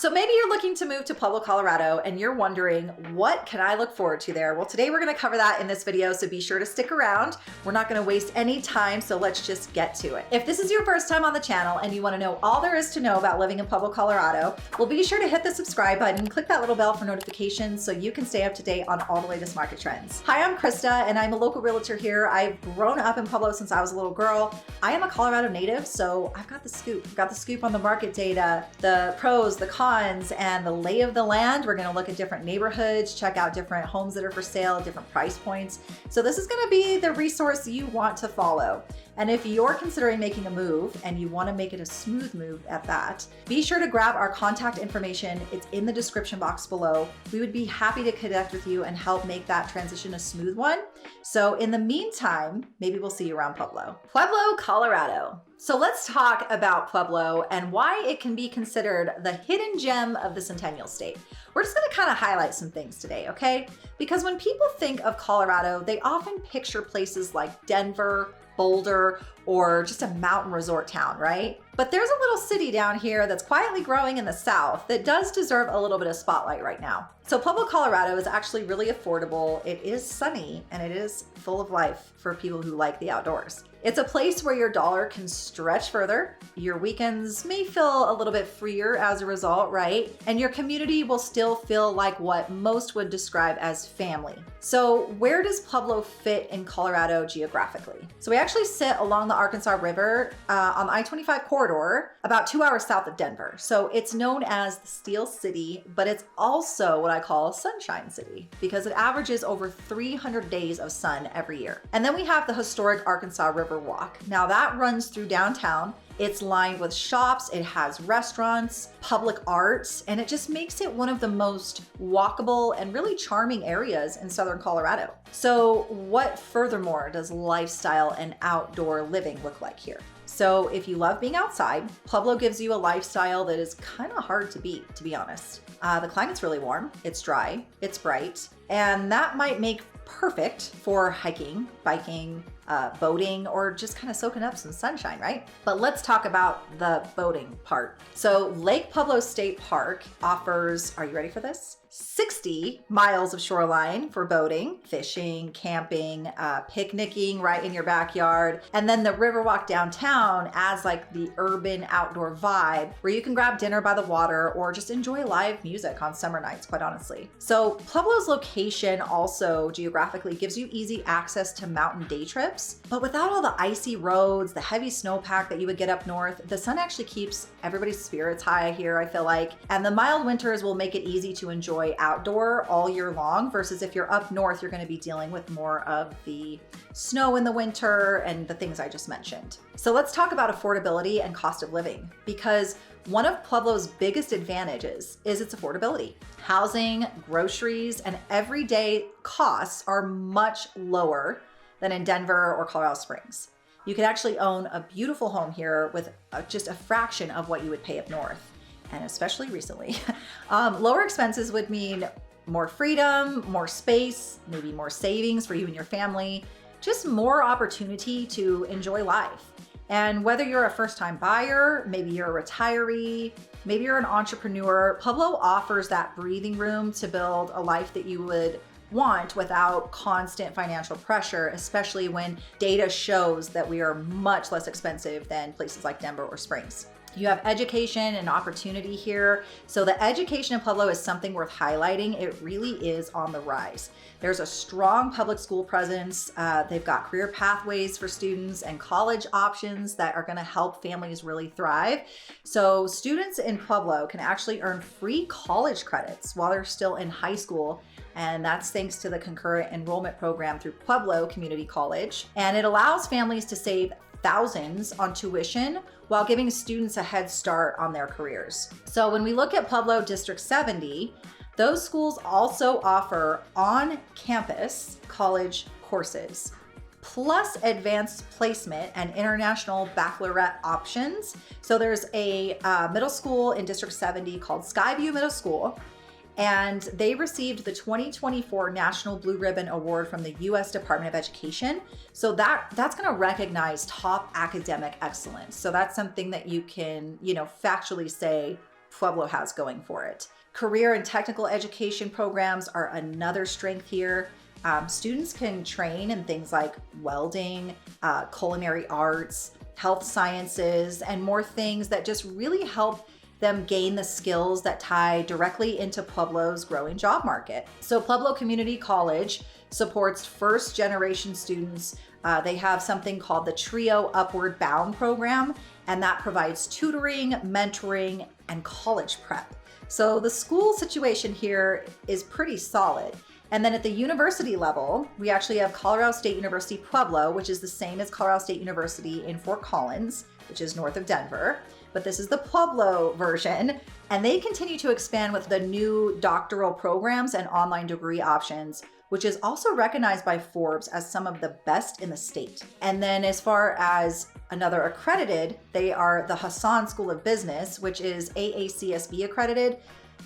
So maybe you're looking to move to Pueblo, Colorado, and you're wondering, what can I look forward to there? Well, today we're gonna cover that in this video, so be sure to stick around. We're not gonna waste any time, so let's just get to it. If this is your first time on the channel and you wanna know all there is to know about living in Pueblo, Colorado, well, be sure to hit the subscribe button and click that little bell for notifications so you can stay up to date on all the latest market trends. Hi, I'm Krista, and I'm a local realtor here. I've grown up in Pueblo since I was a little girl. I am a Colorado native, so I've got the scoop. I've got the scoop on the market data, the pros, the cons, and the lay of the land. We're gonna look at different neighborhoods, check out different homes that are for sale, different price points. So this is gonna be the resource you want to follow. And if you're considering making a move and you wanna make it a smooth move at that, be sure to grab our contact information. It's in the description box below. We would be happy to connect with you and help make that transition a smooth one. So in the meantime, maybe we'll see you around Pueblo. Pueblo, Colorado. So let's talk about Pueblo and why it can be considered the hidden gem of the Centennial State. We're just gonna kind of highlight some things today, okay? Because when people think of Colorado, they often picture places like Denver, Boulder, or just a mountain resort town, right? But there's a little city down here that's quietly growing in the south that does deserve a little bit of spotlight right now. So Pueblo, Colorado is actually really affordable. It is sunny and it is full of life for people who like the outdoors. It's a place where your dollar can stretch further. Your weekends may feel a little bit freer as a result, right? And your community will still feel like what most would describe as family. So where does Pueblo fit in Colorado geographically? So we actually sit along the Arkansas River on the I-25 corridor, about 2 hours south of Denver. So it's known as the Steel City, but it's also what I call Sunshine City because it averages over 300 days of sun every year. And then we have the historic Arkansas River Walk. Now that runs through downtown. It's lined with shops, it has restaurants, public arts, and it just makes it one of the most walkable and really charming areas in Southern Colorado. So what furthermore does lifestyle and outdoor living look like here? So if you love being outside, Pueblo gives you a lifestyle that is kind of hard to beat, to be honest. The climate's really warm, it's dry, it's bright, and that might make perfect for hiking, biking, boating, or just kind of soaking up some sunshine, right? But let's talk about the boating part. So Lake Pueblo State Park offers, are you ready for this? 60 miles of shoreline for boating, fishing, camping, picnicking right in your backyard. And then the Riverwalk downtown adds like the urban outdoor vibe where you can grab dinner by the water or just enjoy live music on summer nights, quite honestly. So Pueblo's location also geographically gives you easy access to mountain day trips, but without all the icy roads, the heavy snowpack that you would get up north, the sun actually keeps everybody's spirits high here, I feel like. And the mild winters will make it easy to enjoy outdoor all year long versus if you're up north, you're going to be dealing with more of the snow in the winter and the things I just mentioned. So let's talk about affordability and cost of living, because one of Pueblo's biggest advantages is its affordability. Housing, groceries, and everyday costs are much lower than in Denver or Colorado Springs. You can actually own a beautiful home here with just a fraction of what you would pay up north. And especially recently. Lower expenses would mean more freedom, more space, maybe more savings for you and your family, just more opportunity to enjoy life. And whether you're a first-time buyer, maybe you're a retiree, maybe you're an entrepreneur, Pueblo offers that breathing room to build a life that you would want without constant financial pressure, especially when data shows that we are much less expensive than places like Denver or Springs. You have education and opportunity here. So the education in Pueblo is something worth highlighting. It really is on the rise. There's a strong public school presence. They've got career pathways for students and college options that are gonna help families really thrive. So students in Pueblo can actually earn free college credits while they're still in high school. And that's thanks to the concurrent enrollment program through Pueblo Community College. And it allows families to save thousands on tuition while giving students a head start on their careers. So when we look at Pueblo District 70, those schools also offer on-campus college courses, plus advanced placement and international baccalaureate options. So there's a middle school in District 70 called Skyview Middle School, and they received the 2024 National Blue Ribbon Award from the U.S. Department of Education. So that's gonna recognize top academic excellence. So that's something that you can, factually say Pueblo has going for it. Career and technical education programs are another strength here. Students can train in things like welding, culinary arts, health sciences, and more things that just really help them gain the skills that tie directly into Pueblo's growing job market. So Pueblo Community College supports first generation students. They have something called the Trio Upward Bound program, and that provides tutoring, mentoring, and college prep. So the school situation here is pretty solid. And then at the university level, we actually have Colorado State University Pueblo, which is the same as Colorado State University in Fort Collins, which is north of Denver. But this is the Pueblo version. And they continue to expand with the new doctoral programs and online degree options, which is also recognized by Forbes as some of the best in the state. And then as far as another accredited, they are the Hassan School of Business, which is AACSB accredited.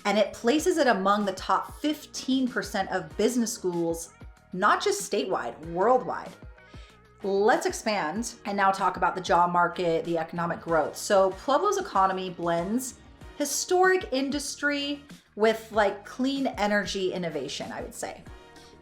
And it places it among the top 15% of business schools, not just statewide, worldwide. Let's expand and now talk about the job market, the economic growth. So Pueblo's economy blends historic industry with like clean energy innovation, I would say.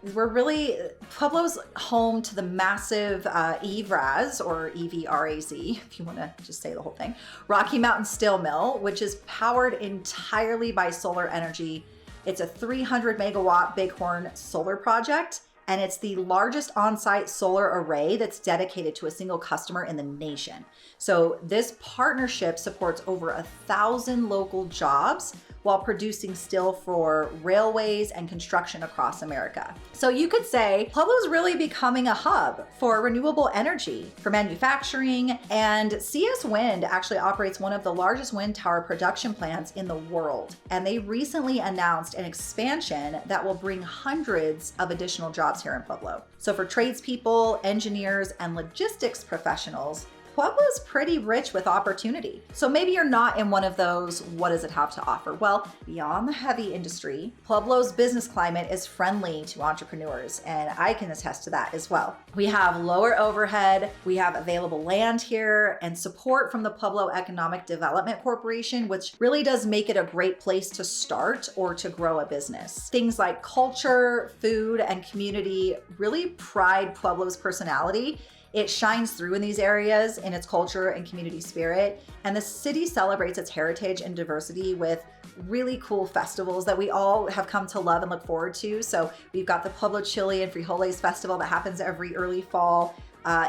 Pueblo's home to the massive EVRAZ, or EVRAZ, if you want to just say the whole thing, Rocky Mountain Steel Mill, which is powered entirely by solar energy. It's a 300 megawatt Bighorn solar project, and it's the largest on-site solar array that's dedicated to a single customer in the nation. So this partnership supports over 1,000 local jobs while producing steel for railways and construction across America. So you could say Pueblo's really becoming a hub for renewable energy, for manufacturing, and CS Wind actually operates one of the largest wind tower production plants in the world. And they recently announced an expansion that will bring hundreds of additional jobs here in Pueblo. So for tradespeople, engineers, and logistics professionals, Pueblo's pretty rich with opportunity. So maybe you're not in one of those, what does it have to offer? Well, beyond the heavy industry, Pueblo's business climate is friendly to entrepreneurs, and I can attest to that as well. We have lower overhead, we have available land here, and support from the Pueblo Economic Development Corporation, which really does make it a great place to start or to grow a business. Things like culture, food, and community really pride Pueblo's personality. It shines through in these areas in its culture and community spirit. And the city celebrates its heritage and diversity with really cool festivals that we all have come to love and look forward to. So we've got the Pueblo Chili and Frijoles Festival that happens every early fall.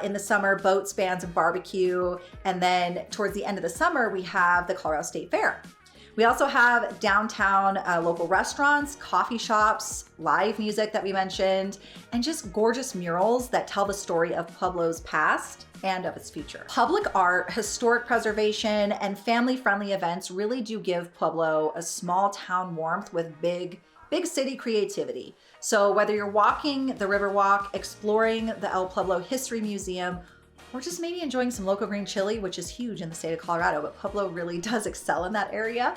In the summer, boats, bands, and barbecue. And then towards the end of the summer, we have the Colorado State Fair. We also have downtown local restaurants, coffee shops, live music that we mentioned, and just gorgeous murals that tell the story of Pueblo's past and of its future. Public art, historic preservation, and family-friendly events really do give Pueblo a small town warmth with big city creativity. So whether you're walking the Riverwalk, exploring the El Pueblo History Museum, or just maybe enjoying some local green chili, which is huge in the state of Colorado, but Pueblo really does excel in that area,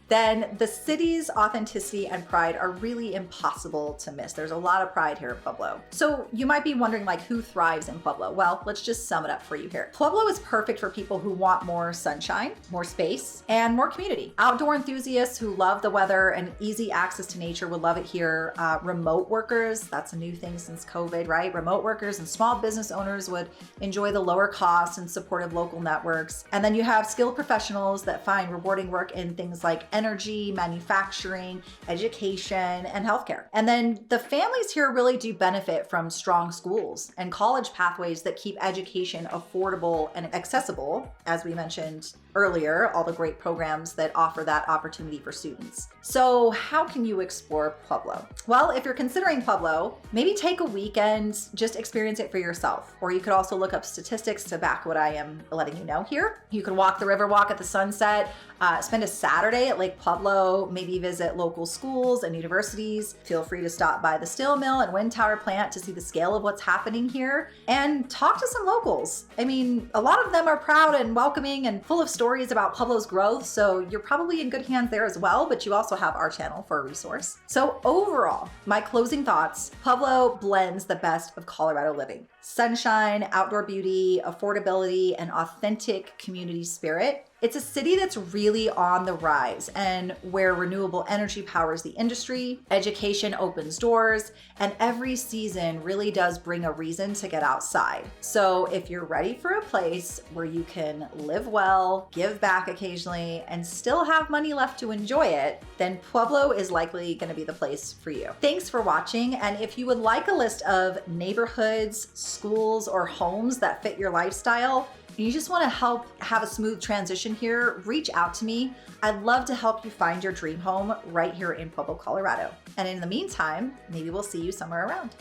then the city's authenticity and pride are really impossible to miss. There's a lot of pride here in Pueblo. So you might be wondering, like, who thrives in Pueblo? Well, let's just sum it up for you here. Pueblo is perfect for people who want more sunshine, more space, and more community. Outdoor enthusiasts who love the weather and easy access to nature would love it here. Remote workers, that's a new thing since COVID, right? Remote workers and small business owners would enjoy the lower costs and supportive local networks. And then you have skilled professionals that find rewarding work in things like energy, manufacturing, education, and healthcare. And then the families here really do benefit from strong schools and college pathways that keep education affordable and accessible, as we mentioned earlier, all the great programs that offer that opportunity for students. So how can you explore Pueblo? Well, if you're considering Pueblo, maybe take a weekend, just experience it for yourself. Or you could also look up statistics to back what I am letting you know here. You can walk the Riverwalk at the sunset, spend a Saturday at Lake Pueblo, maybe visit local schools and universities. Feel free to stop by the steel mill and wind tower plant to see the scale of what's happening here and talk to some locals. I mean, a lot of them are proud and welcoming and full of stories about Pueblo's growth, so you're probably in good hands there as well, but you also have our channel for a resource. So overall, my closing thoughts, Pueblo blends the best of Colorado living. sunshine, outdoor beauty, affordability, and authentic community spirit. It's a city that's really on the rise and where renewable energy powers the industry, education opens doors, and every season really does bring a reason to get outside. So if you're ready for a place where you can live well, give back occasionally, and still have money left to enjoy it, then Pueblo is likely going to be the place for you. Thanks for watching, and if you would like a list of neighborhoods, schools, or homes that fit your lifestyle, and you just want to help have a smooth transition here, reach out to me. I'd love to help you find your dream home right here in Pueblo, Colorado. And in the meantime, maybe we'll see you somewhere around.